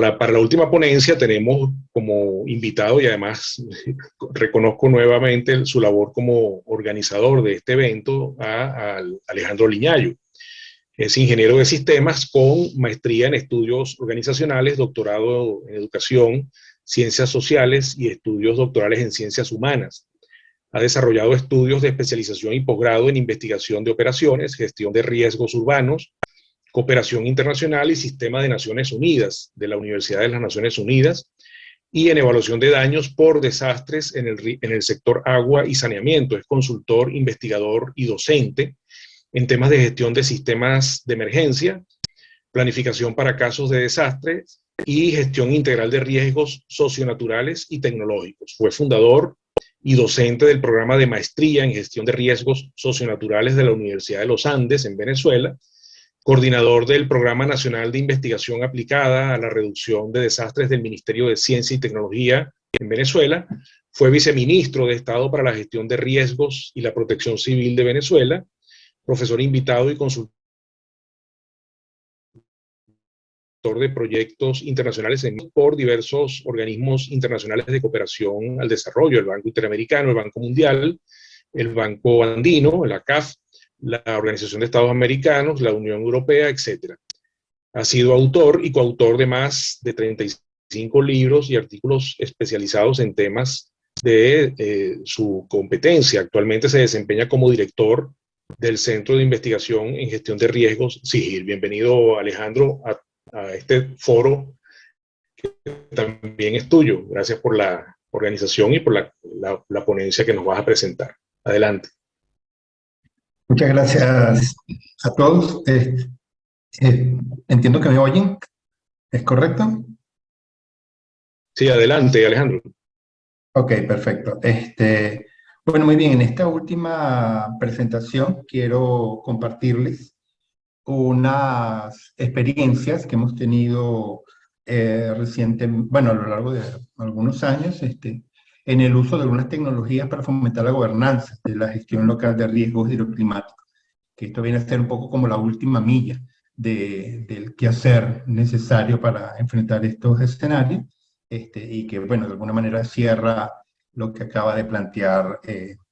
Para la última ponencia tenemos como invitado, y además reconozco nuevamente su labor como organizador de este evento, a Alejandro Liñayo. Es ingeniero de sistemas con maestría en estudios organizacionales, doctorado en educación, ciencias sociales y estudios doctorales en ciencias humanas. Ha desarrollado estudios de especialización y posgrado en investigación de operaciones, gestión de riesgos urbanos, cooperación internacional y sistema de Naciones Unidas, de la Universidad de las Naciones Unidas, y en evaluación de daños por desastres en el sector agua y saneamiento. Es consultor, investigador y docente en temas de gestión de sistemas de emergencia, planificación para casos de desastre y gestión integral de riesgos socionaturales y tecnológicos. Fue fundador y docente del programa de maestría en gestión de riesgos socionaturales de la Universidad de los Andes en Venezuela, coordinador del Programa Nacional de Investigación Aplicada a la Reducción de Desastres del Ministerio de Ciencia y Tecnología en Venezuela, fue viceministro de Estado para la Gestión de Riesgos y la Protección Civil de Venezuela, profesor invitado y consultor de proyectos internacionales por diversos organismos internacionales de cooperación al desarrollo, el Banco Interamericano, el Banco Mundial, el Banco Andino, la CAF, la Organización de Estados Americanos, la Unión Europea, etc. Ha sido autor y coautor de más de 35 libros y artículos especializados en temas de su competencia. Actualmente se desempeña como director del Centro de Investigación en Gestión de Riesgos, SIGIR. Bienvenido, Alejandro, a este foro que también es tuyo. Gracias por la organización y por la ponencia que nos vas a presentar. Adelante. Muchas gracias a todos. Entiendo que me oyen. ¿Es correcto? Sí, adelante, Alejandro. Ok, perfecto. Bueno, muy bien. En esta última presentación quiero compartirles unas experiencias que hemos tenido bueno, a lo largo de algunos años, en el uso de algunas tecnologías para fomentar la gobernanza de la gestión local de riesgos hidroclimáticos, que esto viene a ser un poco como la última milla del quehacer necesario para enfrentar estos escenarios, y que, bueno, de alguna manera cierra lo que acaba de plantear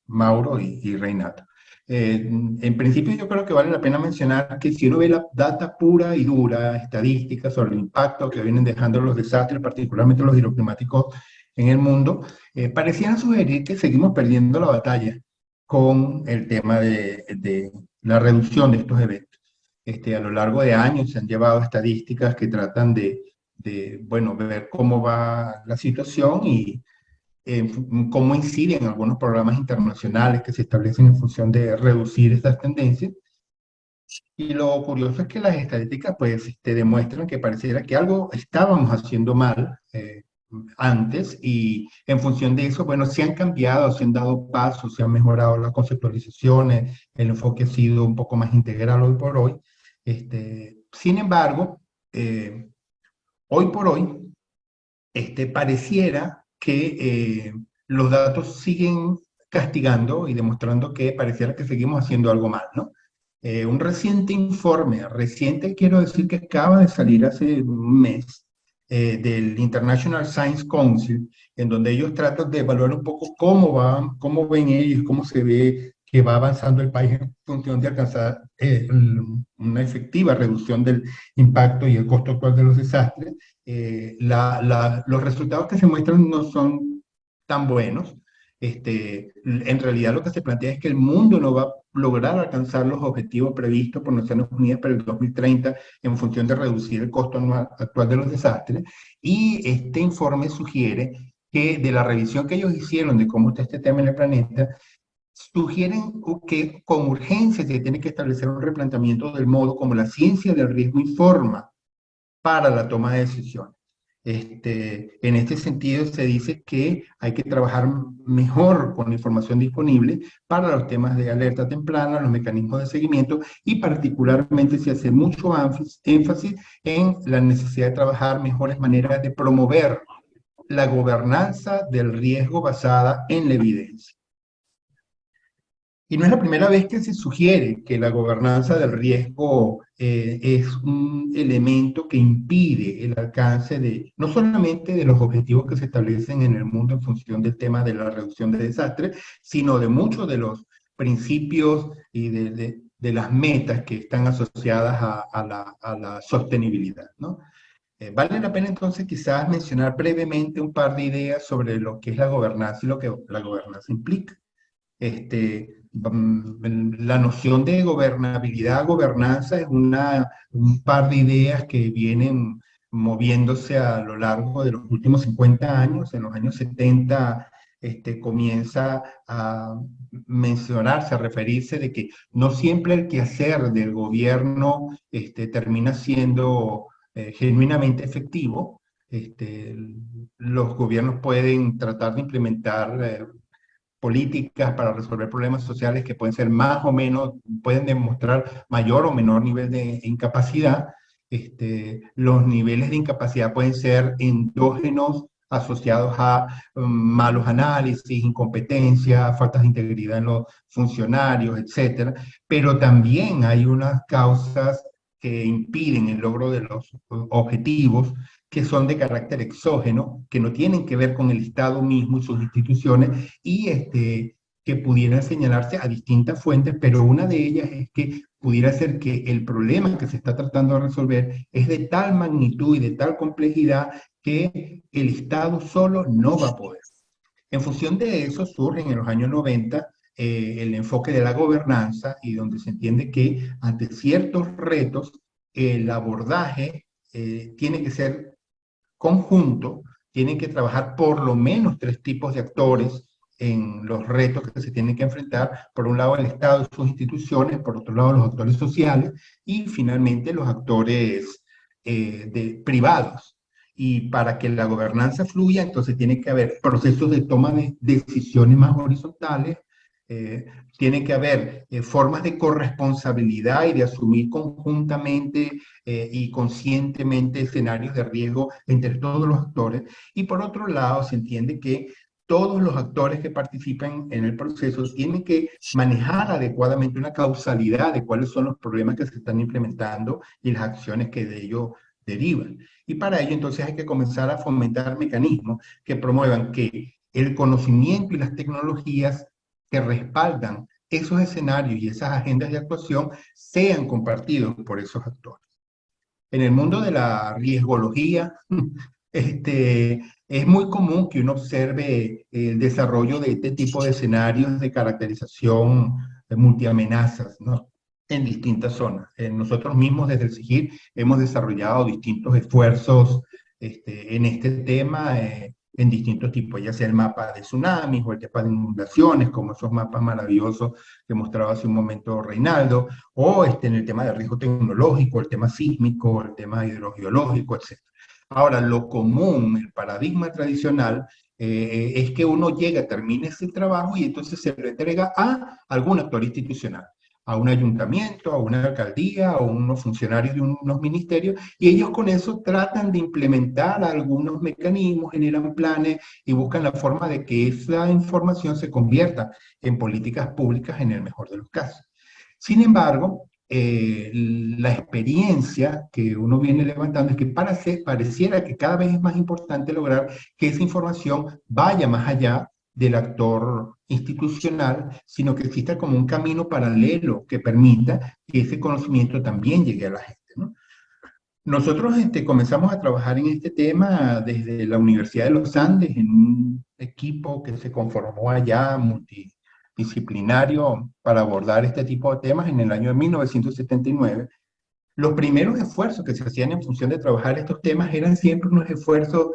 Mauro y Reinato. En principio yo creo que vale la pena mencionar que si uno ve la data pura y dura, estadísticas sobre el impacto que vienen dejando los desastres, particularmente los hidroclimáticos en el mundo, parecieran sugerir que seguimos perdiendo la batalla con el tema de la reducción de estos eventos. A lo largo de años se han llevado estadísticas que tratan bueno, ver cómo va la situación y cómo inciden algunos programas internacionales que se establecen en función de reducir estas tendencias. Y lo curioso es que las estadísticas pues demuestran que pareciera que algo estábamos haciendo mal antes, y en función de eso, bueno, se han cambiado, se han dado pasos, se han mejorado las conceptualizaciones, el enfoque ha sido un poco más integral hoy por hoy. Sin embargo, hoy por hoy, pareciera que los datos siguen castigando y demostrando que pareciera que seguimos haciendo algo mal, ¿no? Un reciente informe, reciente quiero decir que acaba de salir hace un mes, del International Science Council, en donde ellos tratan de evaluar un poco cómo ven ellos, cómo se ve que va avanzando el país en función de alcanzar una efectiva reducción del impacto y el costo actual de los desastres. Los resultados que se muestran no son tan buenos. En realidad lo que se plantea es que el mundo no va a lograr alcanzar los objetivos previstos por Naciones Unidas para el 2030 en función de reducir el costo actual de los desastres. Y este informe sugiere que de la revisión que ellos hicieron de cómo está este tema en el planeta, sugieren que con urgencia se tiene que establecer un replanteamiento del modo como la ciencia del riesgo informa para la toma de decisiones. En este sentido se dice que hay que trabajar mejor con la información disponible para los temas de alerta temprana, los mecanismos de seguimiento, y particularmente se hace mucho énfasis en la necesidad de trabajar mejores maneras de promover la gobernanza del riesgo basada en la evidencia. Y no es la primera vez que se sugiere que la gobernanza del riesgo es un elemento que impide el alcance de, no solamente de los objetivos que se establecen en el mundo en función del tema de la reducción de desastres, sino de muchos de los principios y de las metas que están asociadas a la sostenibilidad, ¿no? Vale la pena entonces quizás mencionar brevemente un par de ideas sobre lo que es la gobernanza y lo que la gobernanza implica. La noción de gobernabilidad, gobernanza es un par de ideas que vienen moviéndose a lo largo de los últimos 50 años. En los años 70 comienza a mencionarse, a referirse de que no siempre el quehacer del gobierno termina siendo genuinamente efectivo. Los gobiernos pueden tratar de implementar políticas para resolver problemas sociales que pueden ser más o menos, pueden demostrar mayor o menor nivel de incapacidad. Los niveles de incapacidad pueden ser endógenos asociados a malos análisis, incompetencia, faltas de integridad en los funcionarios, etcétera. Pero también hay unas causas que impiden el logro de los objetivos que son de carácter exógeno, que no tienen que ver con el Estado mismo y sus instituciones, y que pudieran señalarse a distintas fuentes, pero una de ellas es que pudiera ser que el problema que se está tratando de resolver es de tal magnitud y de tal complejidad que el Estado solo no va a poder. En función de eso surge en los años 90 el enfoque de la gobernanza y donde se entiende que ante ciertos retos el abordaje tiene que ser conjunto, tienen que trabajar por lo menos tres tipos de actores en los retos que se tienen que enfrentar. Por un lado, el Estado y sus instituciones, por otro lado, los actores sociales y finalmente los actores privados. Y para que la gobernanza fluya, entonces tiene que haber procesos de toma de decisiones más horizontales, eh, tiene que haber formas de corresponsabilidad y de asumir conjuntamente y conscientemente escenarios de riesgo entre todos los actores. Y por otro lado, se entiende que todos los actores que participan en el proceso tienen que manejar adecuadamente una causalidad de cuáles son los problemas que se están implementando y las acciones que de ello derivan. Y para ello entonces hay que comenzar a fomentar mecanismos que promuevan que el conocimiento y las tecnologías que respaldan esos escenarios y esas agendas de actuación sean compartidos por esos actores. En el mundo de la riesgología, es muy común que uno observe el desarrollo de este tipo de escenarios de caracterización de multiamenazas, ¿no? En distintas zonas. Nosotros mismos desde el SIGIR hemos desarrollado distintos esfuerzos en este tema, en distintos tipos, ya sea el mapa de tsunamis o el mapa de inundaciones, como esos mapas maravillosos que mostraba hace un momento Reinaldo, o en el tema de riesgo tecnológico, el tema sísmico, el tema hidrogeológico, etc. Ahora, lo común, el paradigma tradicional, es que uno llega, termina ese trabajo y entonces se lo entrega a algún actor institucional, a un ayuntamiento, a una alcaldía, a unos funcionarios de unos ministerios, y ellos con eso tratan de implementar algunos mecanismos, generan planes y buscan la forma de que esa información se convierta en políticas públicas en el mejor de los casos. Sin embargo, la experiencia que uno viene levantando es que pareciera que cada vez es más importante lograr que esa información vaya más allá del actor institucional, sino que exista como un camino paralelo que permita que ese conocimiento también llegue a la gente, ¿no? Nosotros comenzamos a trabajar en este tema desde la Universidad de los Andes, en un equipo que se conformó allá, multidisciplinario, para abordar este tipo de temas en el año de 1979. Los primeros esfuerzos que se hacían en función de trabajar estos temas eran siempre unos esfuerzos,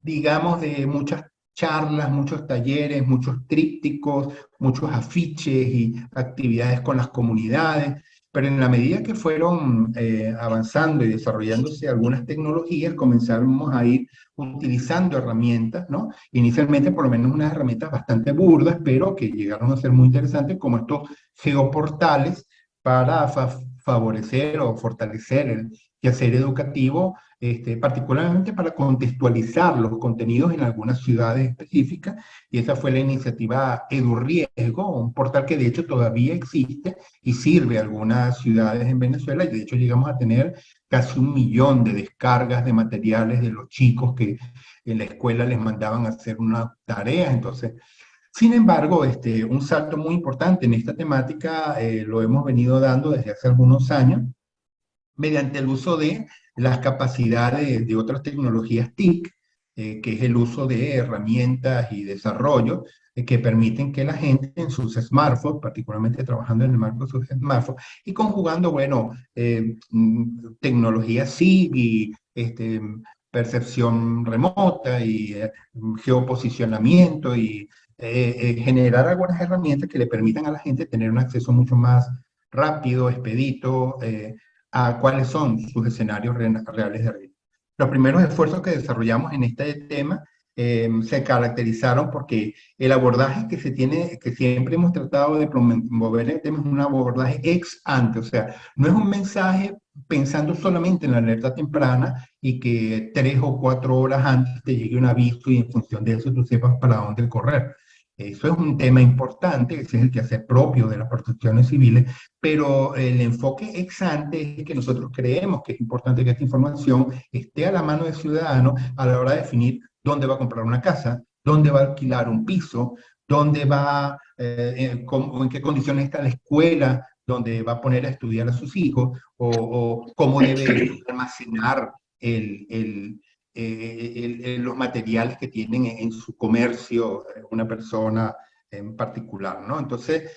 digamos, de muchas charlas, muchos talleres, muchos trípticos, muchos afiches y actividades con las comunidades, pero en la medida que fueron avanzando y desarrollándose algunas tecnologías, comenzamos a ir utilizando herramientas, ¿no? Inicialmente por lo menos unas herramientas bastante burdas, pero que llegaron a ser muy interesantes, como estos geoportales para favorecer o fortalecer el quehacer educativo particularmente para contextualizar los contenidos en algunas ciudades específicas, y esa fue la iniciativa EduRiesgo, un portal que de hecho todavía existe y sirve a algunas ciudades en Venezuela, y de hecho llegamos a tener casi 1 millón de descargas de materiales de los chicos que en la escuela les mandaban a hacer unas tareas. Entonces, sin embargo, un salto muy importante en esta temática lo hemos venido dando desde hace algunos años mediante el uso de las capacidades de otras tecnologías TIC, que es el uso de herramientas y desarrollo que permiten que la gente en sus smartphones, particularmente trabajando en el marco de sus smartphones, y conjugando, bueno, tecnología SIG y percepción remota y geoposicionamiento y generar algunas herramientas que le permitan a la gente tener un acceso mucho más rápido, expedito, a cuáles son sus escenarios reales de riesgo. Los primeros esfuerzos que desarrollamos en este tema se caracterizaron porque el abordaje que se tiene, que siempre hemos tratado de promover el tema, es un abordaje ex ante, o sea, no es un mensaje pensando solamente en la alerta temprana y que 3 o 4 horas antes te llegue un aviso y en función de eso tú sepas para dónde correr. Eso es un tema importante, ese es el quehacer propio de las protecciones civiles, pero el enfoque ex ante es que nosotros creemos que es importante que esta información esté a la mano del ciudadano a la hora de definir dónde va a comprar una casa, dónde va a alquilar un piso, dónde va, en qué condiciones está la escuela, donde va a poner a estudiar a sus hijos, o cómo debe almacenar los materiales que tienen en su comercio una persona en particular, ¿no? Entonces,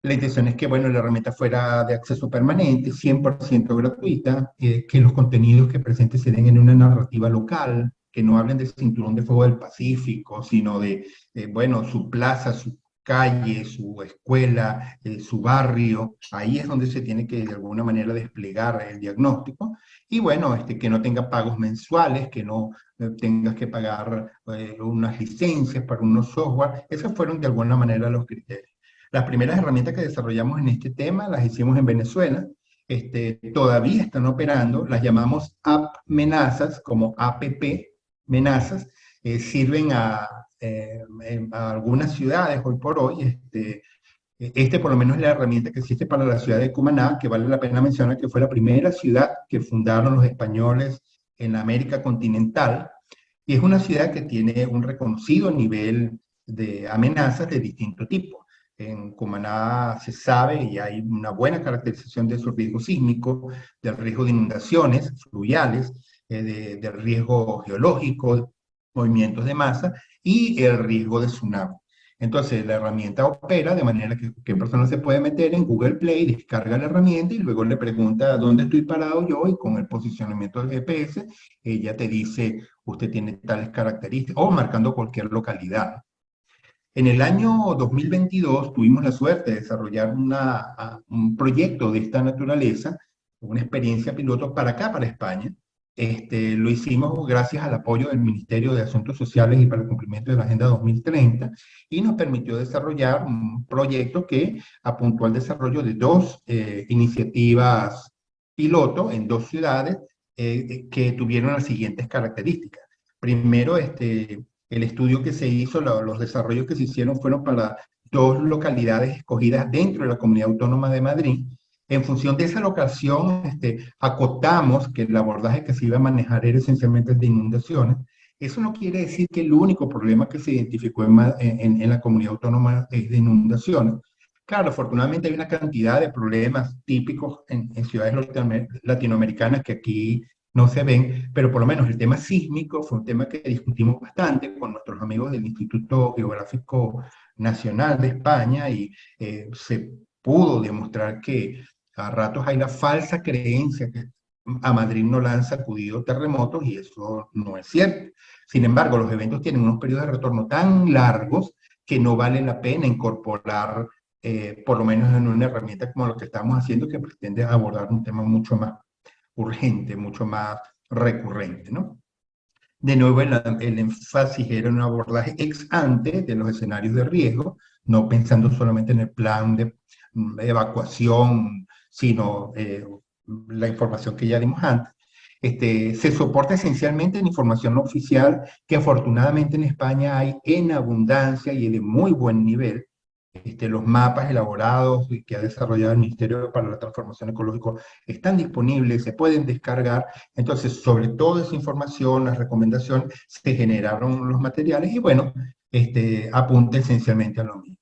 la intención es que, bueno, la herramienta fuera de acceso permanente, 100% gratuita, que los contenidos que presente se den en una narrativa local, que no hablen del cinturón de fuego del Pacífico, sino de, bueno, su plaza, su calle, su escuela, su barrio. Ahí es donde se tiene que, de alguna manera, desplegar el diagnóstico. Y, bueno, que no tenga pagos mensuales, que no tengas que pagar unas licencias para unos software. Esos fueron, de alguna manera, los criterios. Las primeras herramientas que desarrollamos en este tema las hicimos en Venezuela. Todavía están operando, las llamamos App Amenazas, como APP Amenazas, sirven a algunas ciudades hoy por hoy. Por lo menos es la herramienta que existe para la ciudad de Cumaná, que vale la pena mencionar que fue la primera ciudad que fundaron los españoles en la América continental, y es una ciudad que tiene un reconocido nivel de amenazas de distinto tipo. En Cumaná se sabe y hay una buena caracterización de su riesgo sísmico, del riesgo de inundaciones fluviales, del riesgo geológico, movimientos de masa y el riesgo de tsunami. Entonces, la herramienta opera de manera que persona se puede meter en Google Play, descarga la herramienta y luego le pregunta dónde estoy parado yo, y con el posicionamiento del GPS, ella te dice, usted tiene tales características, o marcando cualquier localidad. En el año 2022 tuvimos la suerte de desarrollar un proyecto de esta naturaleza, una experiencia piloto para acá, para España. Lo hicimos gracias al apoyo del Ministerio de Asuntos Sociales y para el cumplimiento de la Agenda 2030, y nos permitió desarrollar un proyecto que apuntó al desarrollo de 2 iniciativas piloto en 2 ciudades que tuvieron las siguientes características. Primero, el estudio que se hizo, los desarrollos que se hicieron fueron para 2 localidades escogidas dentro de la Comunidad Autónoma de Madrid. En función de esa locación, acotamos que el abordaje que se iba a manejar era esencialmente de inundaciones. Eso no quiere decir que el único problema que se identificó en la Comunidad Autónoma es de inundaciones. Claro, afortunadamente hay una cantidad de problemas típicos en ciudades latinoamericanas que aquí no se ven, pero por lo menos el tema sísmico fue un tema que discutimos bastante con nuestros amigos del Instituto Geográfico Nacional de España, y se pudo demostrar que a ratos hay la falsa creencia que a Madrid no la han sacudido terremotos, y eso no es cierto. Sin embargo, los eventos tienen unos periodos de retorno tan largos que no vale la pena incorporar, por lo menos en una herramienta como lo que estamos haciendo, que pretende abordar un tema mucho más urgente, mucho más recurrente, ¿no? De nuevo, el énfasis era un abordaje ex ante de los escenarios de riesgo, no pensando solamente en el plan de evacuación, sino la información que ya dimos antes. Se soporta esencialmente en información no oficial, que afortunadamente en España hay en abundancia y de muy buen nivel. Los mapas elaborados y que ha desarrollado el Ministerio para la Transformación Ecológica están disponibles, se pueden descargar. Entonces, sobre toda esa información, las recomendaciones, se generaron los materiales y bueno, apunta esencialmente a lo mismo.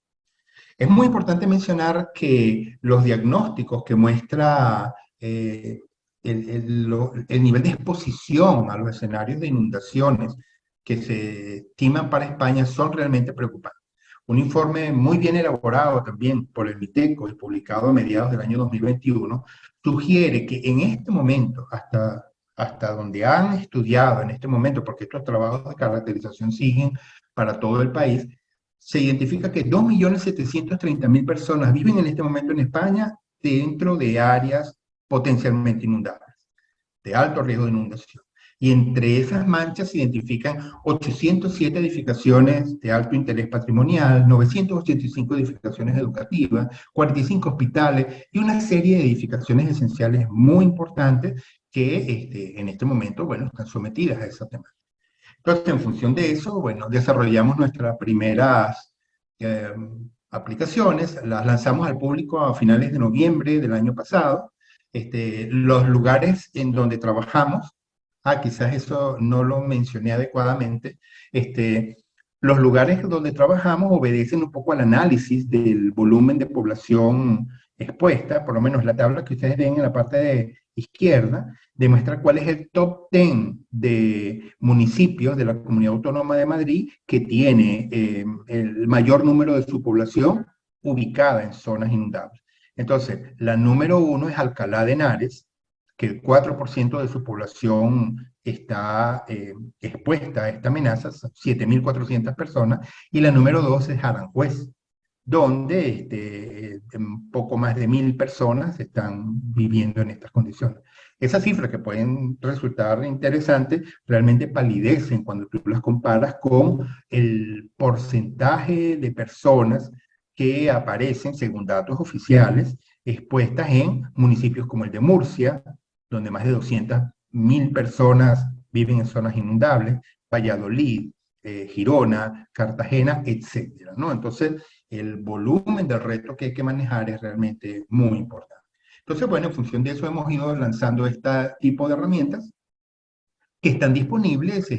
Es muy importante mencionar que los diagnósticos que muestra el nivel de exposición a los escenarios de inundaciones que se estiman para España son realmente preocupantes. Un informe muy bien elaborado también por el MITECO y publicado a mediados del año 2021 sugiere que en este momento, hasta donde han estudiado en este momento, porque estos trabajos de caracterización siguen para todo el país, se identifica que 2.730.000 personas viven en este momento en España dentro de áreas potencialmente inundables, de alto riesgo de inundación. Y entre esas manchas se identifican 807 edificaciones de alto interés patrimonial, 985 edificaciones educativas, 45 hospitales y una serie de edificaciones esenciales muy importantes que en este momento, bueno, están sometidas a esa temática. Entonces, en función de eso, bueno, desarrollamos nuestras primeras eh, aplicaciones, las lanzamos al público a finales de noviembre del año pasado. Los lugares en donde trabajamos, quizás eso no lo mencioné adecuadamente, los lugares donde trabajamos obedecen un poco al análisis del volumen de población expuesta, por lo menos la tabla que ustedes ven en la parte de izquierda, demuestra cuál es el top 10 de municipios de la Comunidad Autónoma de Madrid que tiene el mayor número de su población ubicada en zonas inundables. Entonces, la número 1 es Alcalá de Henares, que el 4% de su población está expuesta a esta amenaza, 7.400 personas, y la número 2 es Aranjuez, donde un poco más de 1.000 personas están viviendo en estas condiciones. Esas cifras que pueden resultar interesantes realmente palidecen cuando tú las comparas con el porcentaje de personas que aparecen, según datos oficiales, expuestas en municipios como el de Murcia, donde más de 200.000 personas viven en zonas inundables, Valladolid, Girona, Cartagena, etcétera, ¿no? Entonces, el volumen del reto que hay que manejar es realmente muy importante. Entonces, bueno, en función de eso hemos ido lanzando este tipo de herramientas que están disponibles.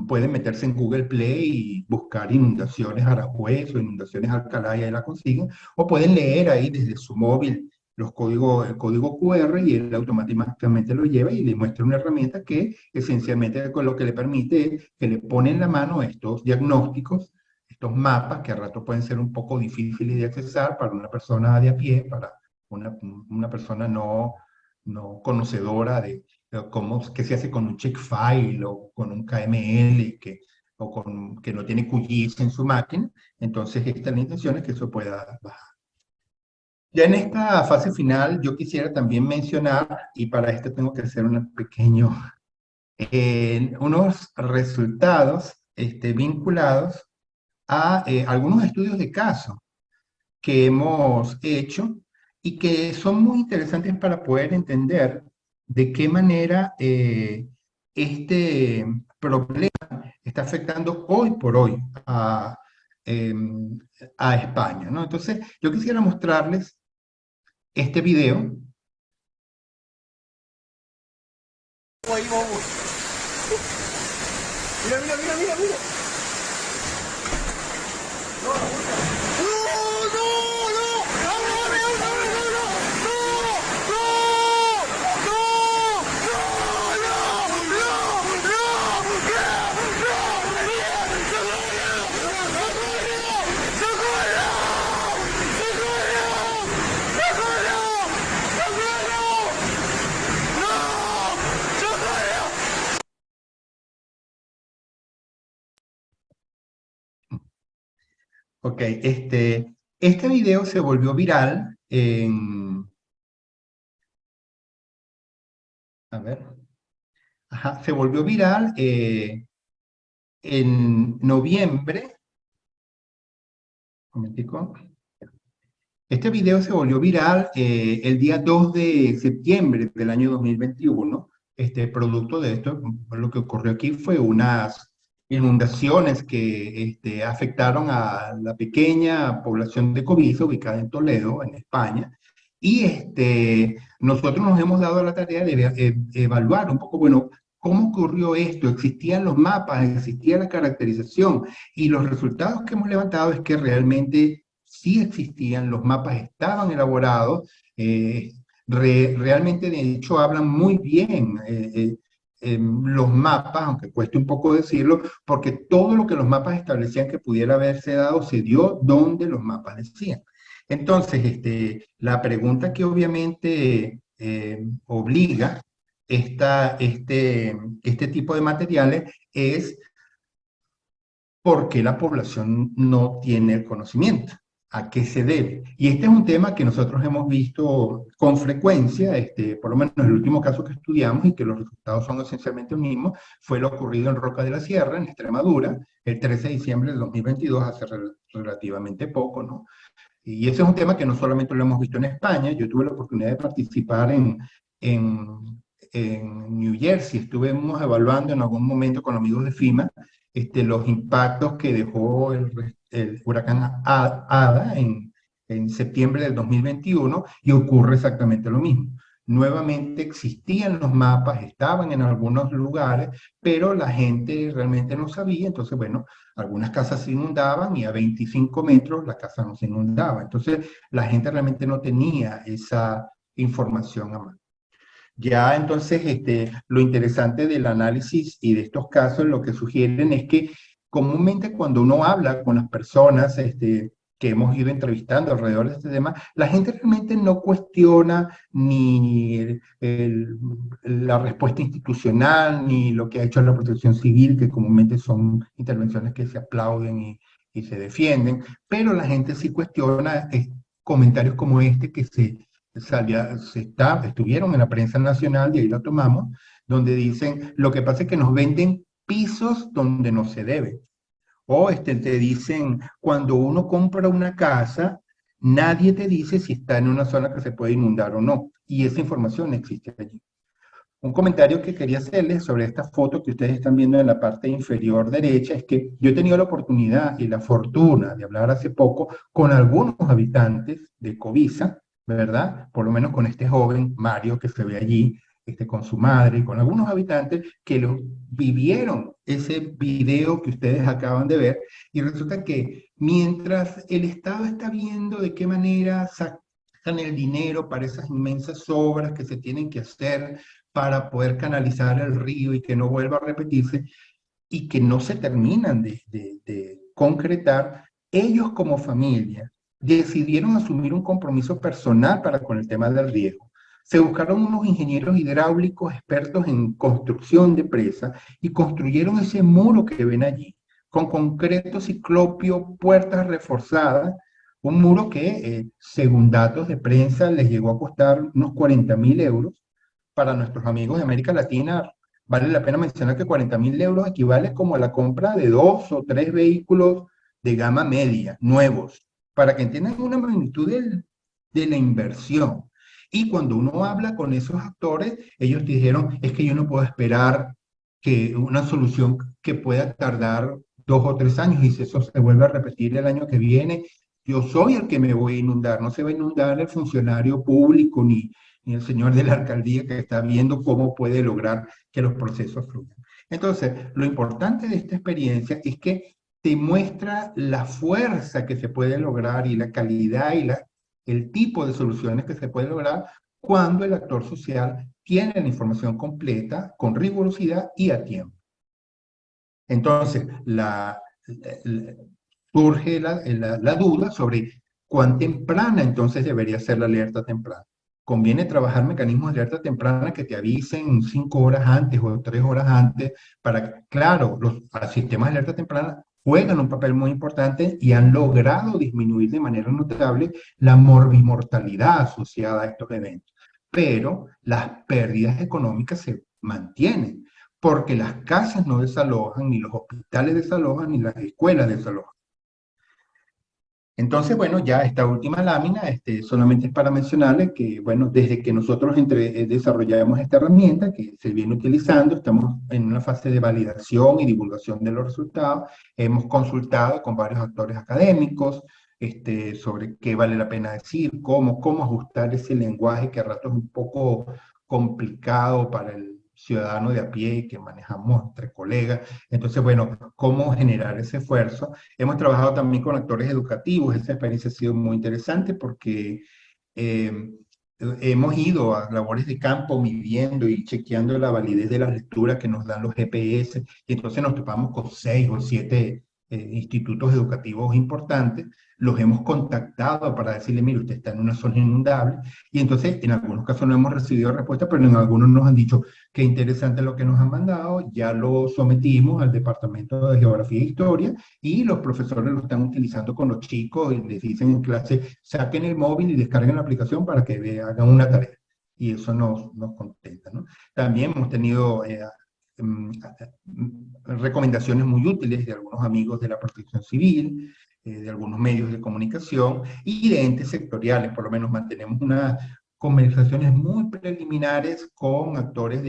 Pueden meterse en Google Play y buscar inundaciones Aranjuez o inundaciones Alcalá y ahí la consiguen, o pueden leer ahí desde su móvil el código QR y él automáticamente lo lleva y le muestra una herramienta que esencialmente lo que le permite es que le pone en la mano estos diagnósticos, estos mapas que a rato pueden ser un poco difíciles de accesar para una persona de a pie, para una persona no conocedora de cómo, qué se hace con un check file o con un KML que no tiene QGIS en su máquina. Entonces, esta es la intención, es que eso pueda bajar. Ya en esta fase final, yo quisiera también mencionar, y para esto tengo que hacer un pequeño, unos resultados vinculados a algunos estudios de caso que hemos hecho y que son muy interesantes para poder entender de qué manera este problema está afectando hoy por hoy a España, ¿no? Entonces, yo quisiera mostrarles este video. Ahí vamos. Mira, mira, mira, mira, mira. Ok, este video se volvió viral a ver, se volvió viral en noviembre. Un momentico. Este video se volvió viral el día 2 de septiembre del año 2021. producto de esto, lo que ocurrió aquí fue unas inundaciones que afectaron a la pequeña población de Cobija, ubicada en Toledo, en España, y nosotros nos hemos dado la tarea de evaluar un poco, bueno, ¿cómo ocurrió esto? ¿Existían los mapas? ¿Existía la caracterización? Y los resultados que hemos levantado es que realmente sí existían, los mapas estaban elaborados, realmente de hecho hablan muy bien los mapas, aunque cueste un poco decirlo, porque todo lo que los mapas establecían que pudiera haberse dado se dio donde los mapas decían. Entonces, la pregunta que obviamente obliga este tipo de materiales es ¿por qué la población no tiene el conocimiento? ¿A qué se debe? Y este es un tema que nosotros hemos visto con frecuencia, por lo menos el último caso que estudiamos y que los resultados son esencialmente los mismos, fue lo ocurrido en Roca de la Sierra, en Extremadura, el 13 de diciembre del 2022, hace relativamente poco, ¿no? Y ese es un tema que no solamente lo hemos visto en España, yo tuve la oportunidad de participar en New Jersey, estuvimos evaluando en algún momento con amigos de FEMA los impactos que dejó el huracán Ada en septiembre del 2021 y ocurre exactamente lo mismo. Nuevamente existían los mapas, estaban en algunos lugares, pero la gente realmente no sabía, entonces bueno, algunas casas se inundaban y a 25 metros la casa no se inundaba. Entonces la gente realmente no tenía esa información a mano. Ya entonces, lo interesante del análisis y de estos casos, lo que sugieren es que comúnmente cuando uno habla con las personas que hemos ido entrevistando alrededor de este tema, la gente realmente no cuestiona ni la respuesta institucional, ni lo que ha hecho la Protección Civil, que comúnmente son intervenciones que se aplauden y se defienden, pero la gente sí cuestiona comentarios como este que estuvieron en la prensa nacional, y ahí lo tomamos, donde dicen, lo que pasa es que nos venden pisos donde no se debe. O te dicen, cuando uno compra una casa, nadie te dice si está en una zona que se puede inundar o no. Y esa información existe allí. Un comentario que quería hacerles sobre esta foto que ustedes están viendo en la parte inferior derecha es que yo he tenido la oportunidad y la fortuna de hablar hace poco con algunos habitantes de Cobija, ¿verdad? Por lo menos con este joven Mario que se ve allí, con su madre, y con algunos habitantes que vivieron ese video que ustedes acaban de ver, y resulta que mientras el Estado está viendo de qué manera sacan el dinero para esas inmensas obras que se tienen que hacer para poder canalizar el río y que no vuelva a repetirse, y que no se terminan de concretar, ellos como familia decidieron asumir un compromiso personal para con el tema del riego. Se buscaron unos ingenieros hidráulicos expertos en construcción de presas y construyeron ese muro que ven allí, con concreto ciclopio, puertas reforzadas, un muro que, según datos de prensa, les llegó a costar unos 40.000 euros. Para nuestros amigos de América Latina, vale la pena mencionar que 40.000 euros equivale como a la compra de 2 o 3 vehículos de gama media, nuevos, para que entiendan una magnitud de la inversión. Y cuando uno habla con esos actores, ellos te dijeron, es que yo no puedo esperar que una solución que pueda tardar 2 o 3 años, y si eso se vuelve a repetir el año que viene, yo soy el que me voy a inundar, no se va a inundar el funcionario público ni el señor de la alcaldía que está viendo cómo puede lograr que los procesos fluyan. Entonces, lo importante de esta experiencia es que te muestra la fuerza que se puede lograr y la calidad y el tipo de soluciones que se puede lograr cuando el actor social tiene la información completa, con rigurosidad y a tiempo. Entonces, surge la duda sobre cuán temprana entonces debería ser la alerta temprana. Conviene trabajar mecanismos de alerta temprana que te avisen 5 horas antes o 3 horas antes para, claro, los sistemas de alerta temprana juegan un papel muy importante y han logrado disminuir de manera notable la morbimortalidad asociada a estos eventos. Pero las pérdidas económicas se mantienen porque las casas no desalojan, ni los hospitales desalojan, ni las escuelas desalojan. Entonces, bueno, ya esta última lámina solamente es para mencionarles que, bueno, desde que nosotros desarrollamos esta herramienta que se viene utilizando, estamos en una fase de validación y divulgación de los resultados. Hemos consultado con varios actores académicos sobre qué vale la pena decir, cómo ajustar ese lenguaje que a ratos es un poco complicado para el ciudadano de a pie que manejamos entre colegas. Entonces, bueno, cómo generar ese esfuerzo. Hemos trabajado también con actores educativos. Esa experiencia ha sido muy interesante porque eh, hemos ido a labores de campo midiendo y chequeando la validez de las lecturas que nos dan los GPS, y entonces nos topamos con 6 o 7 institutos educativos importantes. Los hemos contactado para decirle, mire, usted está en una zona inundable, y entonces en algunos casos no hemos recibido respuesta, pero en algunos nos han dicho, qué interesante lo que nos han mandado, ya lo sometimos al Departamento de Geografía e Historia, y los profesores lo están utilizando con los chicos y les dicen en clase, saquen el móvil y descarguen la aplicación para que hagan una tarea. Y eso nos contenta, ¿no? También hemos tenido mm, recomendaciones muy útiles de algunos amigos de la Protección Civil, de algunos medios de comunicación y de entes sectoriales. Por lo menos mantenemos unas conversaciones muy preliminares con actores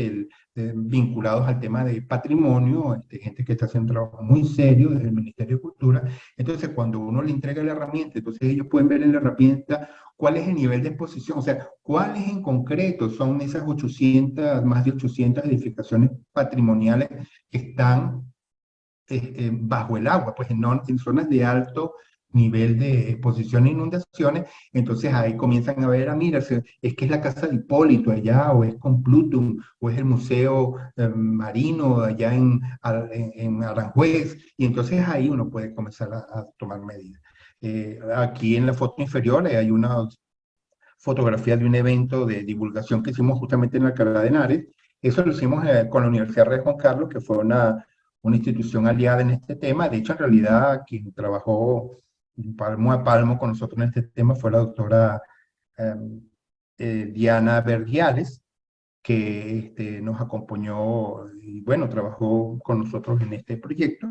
vinculados al tema de patrimonio, gente que está haciendo un trabajo muy serio desde el Ministerio de Cultura. Entonces, cuando uno le entrega la herramienta, entonces ellos pueden ver en la herramienta cuál es el nivel de exposición, o sea, cuáles en concreto son esas 800, más de 800 edificaciones patrimoniales que están bajo el agua, pues en zonas de alto nivel de exposición a inundaciones. Entonces ahí comienzan a ver, mira, es que es la casa de Hipólito allá, o es Complutum, o es el Museo Marino allá en Aranjuez, y entonces ahí uno puede comenzar a tomar medidas. Aquí en la foto inferior hay una fotografía de un evento de divulgación que hicimos justamente en Alcalá de Henares. Eso lo hicimos con la Universidad Rey Juan Carlos, que fue una institución aliada en este tema. De hecho, en realidad, quien trabajó palmo a palmo con nosotros en este tema fue la doctora eh, Diana Verdiales, que nos acompañó y bueno, trabajó con nosotros en este proyecto.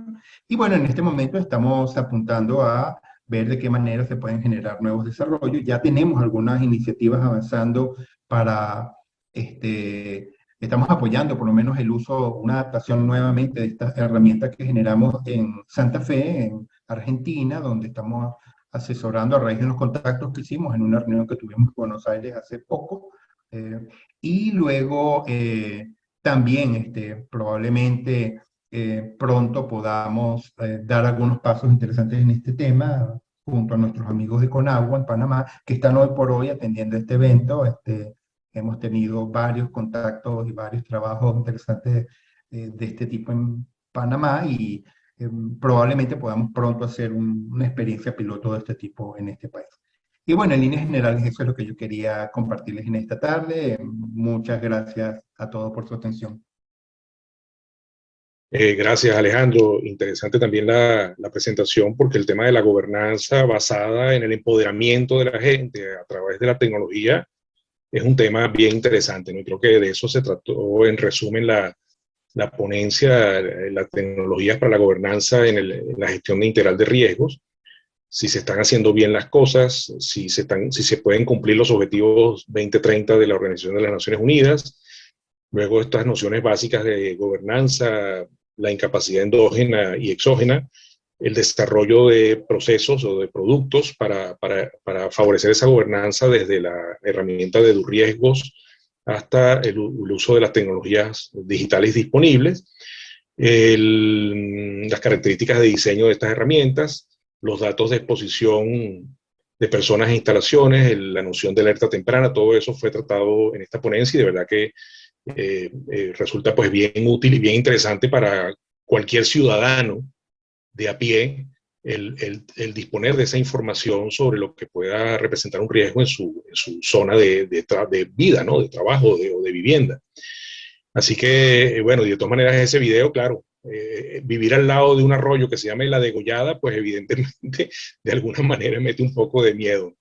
Y bueno, en este momento estamos apuntando a ver de qué manera se pueden generar nuevos desarrollos. Ya tenemos algunas iniciativas avanzando para, estamos apoyando por lo menos el uso, una adaptación nuevamente de estas herramientas que generamos en Santa Fe, en Argentina, donde estamos asesorando a raíz de unos contactos que hicimos en una reunión que tuvimos en Buenos Aires hace poco. Y luego también probablemente pronto podamos dar algunos pasos interesantes en este tema junto a nuestros amigos de Conagua en Panamá, que están hoy por hoy atendiendo este evento. Hemos tenido varios contactos y varios trabajos interesantes de este tipo en Panamá, y probablemente podamos pronto hacer una experiencia piloto de este tipo en este país. Y bueno, en líneas generales eso es lo que yo quería compartirles en esta tarde. Muchas gracias a todos por su atención. Gracias, Alejandro. Interesante también la presentación, porque el tema de la gobernanza basada en el empoderamiento de la gente a través de la tecnología es un tema bien interesante, ¿no? Y creo que de eso se trató en resumen la ponencia, las tecnologías para la gobernanza en la gestión integral de riesgos, si se están haciendo bien las cosas, si se pueden cumplir los objetivos 2030 de la Organización de las Naciones Unidas. Luego estas nociones básicas de gobernanza, la incapacidad endógena y exógena, el desarrollo de procesos o de productos para favorecer esa gobernanza, desde la herramienta de riesgos hasta el uso de las tecnologías digitales disponibles, las características de diseño de estas herramientas, los datos de exposición de personas e instalaciones, la noción de alerta temprana. Todo eso fue tratado en esta ponencia, y de verdad que resulta pues bien útil y bien interesante para cualquier ciudadano de a pie el disponer de esa información sobre lo que pueda representar un riesgo en su zona de vida, ¿no? De trabajo o de vivienda. Así que, bueno, y de todas maneras ese video, claro, vivir al lado de un arroyo que se llame La Degollada, pues evidentemente de alguna manera mete un poco de miedo.